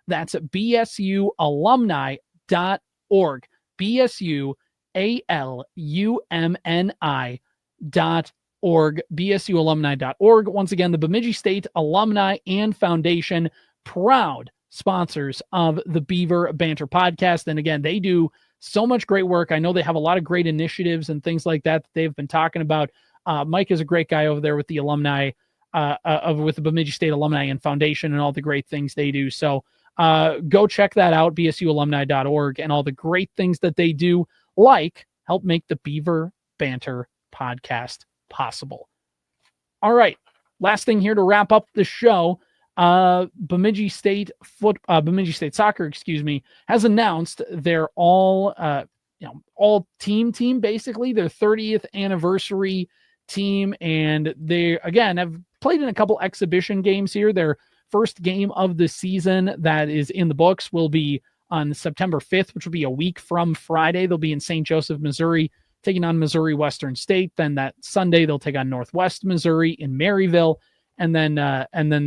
That's bsualumni.org. bsualumni.org. bsualumni.org. Once again, the Bemidji State Alumni and Foundation, proud sponsors of the Beaver Banter Podcast. And again, they do so much great work. I know they have a lot of great initiatives and things like that they've been talking about. Mike is a great guy over there with the alumni, with the Bemidji State Alumni and Foundation and all the great things they do. So go check that out, bsualumni.org, and all the great things that they do, like help make the Beaver Banter Podcast possible. All right. Last thing here to wrap up the show. Bemidji State Soccer, has announced their all team, basically their 30th anniversary team. And they, again, have played in a couple exhibition games here. Their first game of the season that is in the books will be on September 5th, which will be a week from Friday. They'll be in St. Joseph, Missouri, taking on Missouri Western State. Then that Sunday, they'll take on Northwest Missouri in Maryville. And then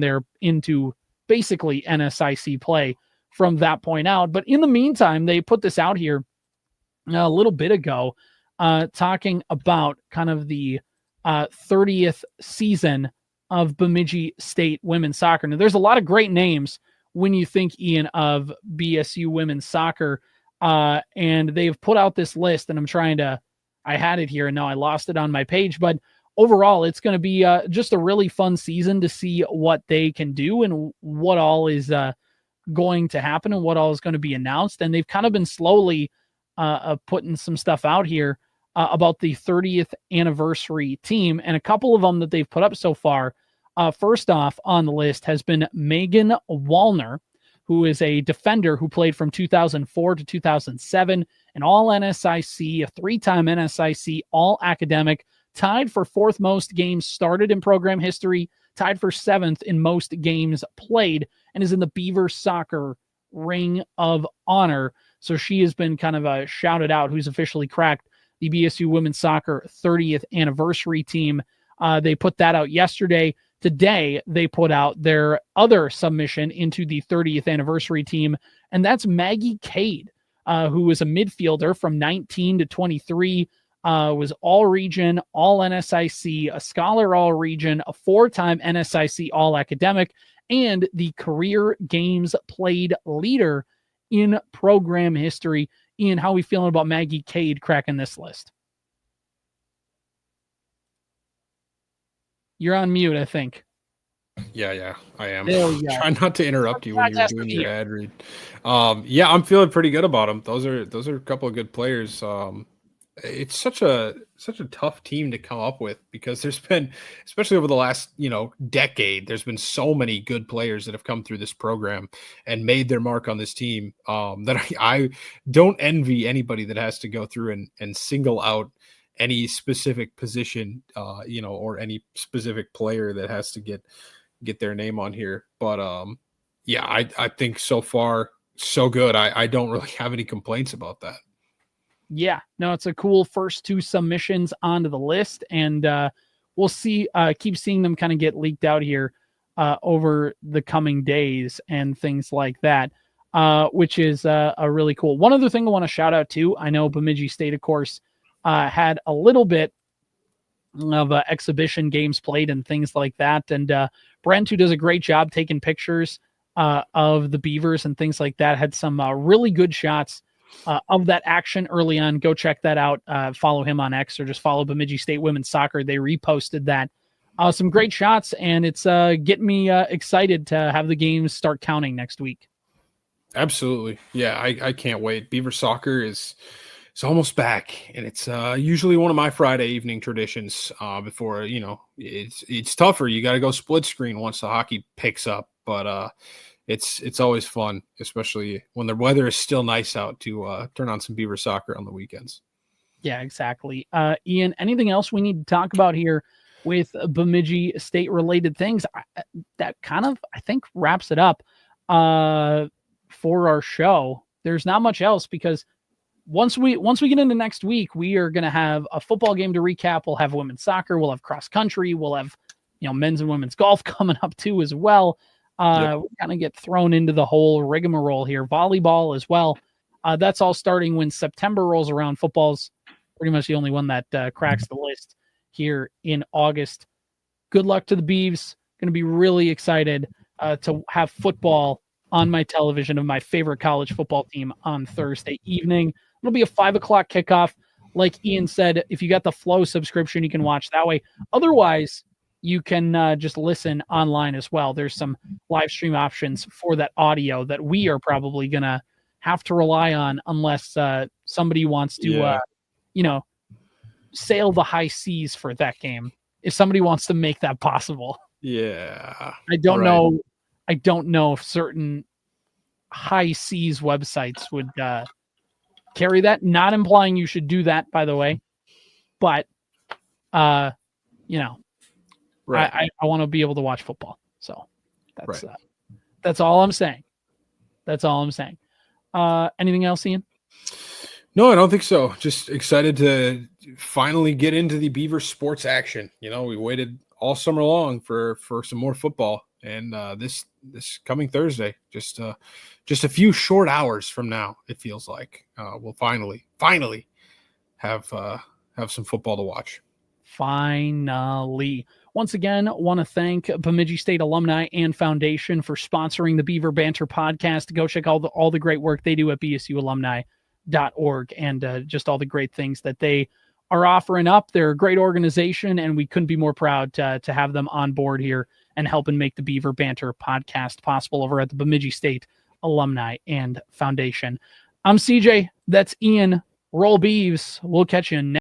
they're into basically NSIC play from that point out. But in the meantime, they put this out here a little bit ago, talking about kind of the 30th season of Bemidji State women's soccer. Now, there's a lot of great names when you think, Ian, of BSU women's soccer, and they've put out this list, and I had it here, and now I lost it on my page, but overall, it's going to be just a really fun season to see what they can do and what all is going to happen and what all is going to be announced. And they've kind of been slowly putting some stuff out here about the 30th anniversary team. And a couple of them that they've put up so far, first off on the list has been Megan Wallner, who is a defender who played from 2004 to 2007, an all-NSIC, a three-time NSIC all-academic, tied for fourth most games started in program history, tied for seventh in most games played, and is in the Beaver Soccer Ring of Honor. So she has been kind of shouted out, who's officially cracked the BSU women's soccer 30th anniversary team. They put that out yesterday. Today, they put out their other submission into the 30th anniversary team, and that's Maggie Cade, who was a midfielder from 19 to 23, was all-region, all-NSIC, a scholar all-region, a four-time NSIC all-academic, and the career games played leader in program history. Ian, how are we feeling about Maggie Cade cracking this list? You're on mute, I think. Yeah, I am. Try not to interrupt you when you're doing your ad read. I'm feeling pretty good about them. Those are a couple of good players. It's such a tough team to come up with because there's been, especially over the last decade, there's been so many good players that have come through this program and made their mark on this team. That I don't envy anybody that has to go through and single out any specific position, or any specific player that has to get their name on here. But I think so far so good. I don't really have any complaints about that. Yeah, no, it's a cool first 2 submissions onto the list, and we'll see. Keep seeing them kind of get leaked out here over the coming days and things like that, which is a really cool. One other thing I want to shout out to, I know Bemidji State, of course, had a little bit of exhibition games played and things like that. And Brent, who does a great job taking pictures of the Beavers and things like that, had some really good shots of that action early on. Go check that out. Follow him on X or just follow Bemidji State Women's Soccer. They reposted that. Some great shots, and it's getting me excited to have the games start counting next week. Absolutely. Yeah, I can't wait. Beaver Soccer is almost back, and it's usually one of my Friday evening traditions before, it's tougher. You got to go split screen once the hockey picks up, but it's always fun, especially when the weather is still nice out, to turn on some Beaver Soccer on the weekends. Yeah, exactly. Ian, anything else we need to talk about here with Bemidji State related things? That kind of, I think, wraps it up for our show. There's not much else, because once we get into next week, we are going to have a football game to recap. We'll have women's soccer. We'll have cross country. We'll have, men's and women's golf coming up too as well. We kind of get thrown into the whole rigmarole here. Volleyball as well. That's all starting when September rolls around. Football's pretty much the only one that cracks the list here in August. Good luck to the Beavs. Going to be really excited to have football on my television of my favorite college football team on Thursday evening. It'll be a 5:00 kickoff. Like Ian said, if you got the Flow subscription, you can watch that way. Otherwise, you can just listen online as well. There's some live stream options for that audio that we are probably going to have to rely on unless somebody wants to, sail the high seas for that game. If somebody wants to make that possible. Yeah. I don't know if certain high seas websites would carry that. Not implying you should do that, by the way. But, right. I want to be able to watch football. So that's all I'm saying. Anything else, Ian? No, I don't think so. Just excited to finally get into the Beaver sports action. We waited all summer long for some more football. And this coming Thursday, just a few short hours from now, it feels like we'll finally have some football to watch. Finally. Once again, want to thank Bemidji State Alumni and Foundation for sponsoring the Beaver Banter Podcast. Go check all the great work they do at BSUalumni.org and just all the great things that they are offering up. They're a great organization, and we couldn't be more proud to have them on board here and helping make the Beaver Banter Podcast possible over at the Bemidji State Alumni and Foundation. I'm CJ. That's Ian. Roll Beavs. We'll catch you next.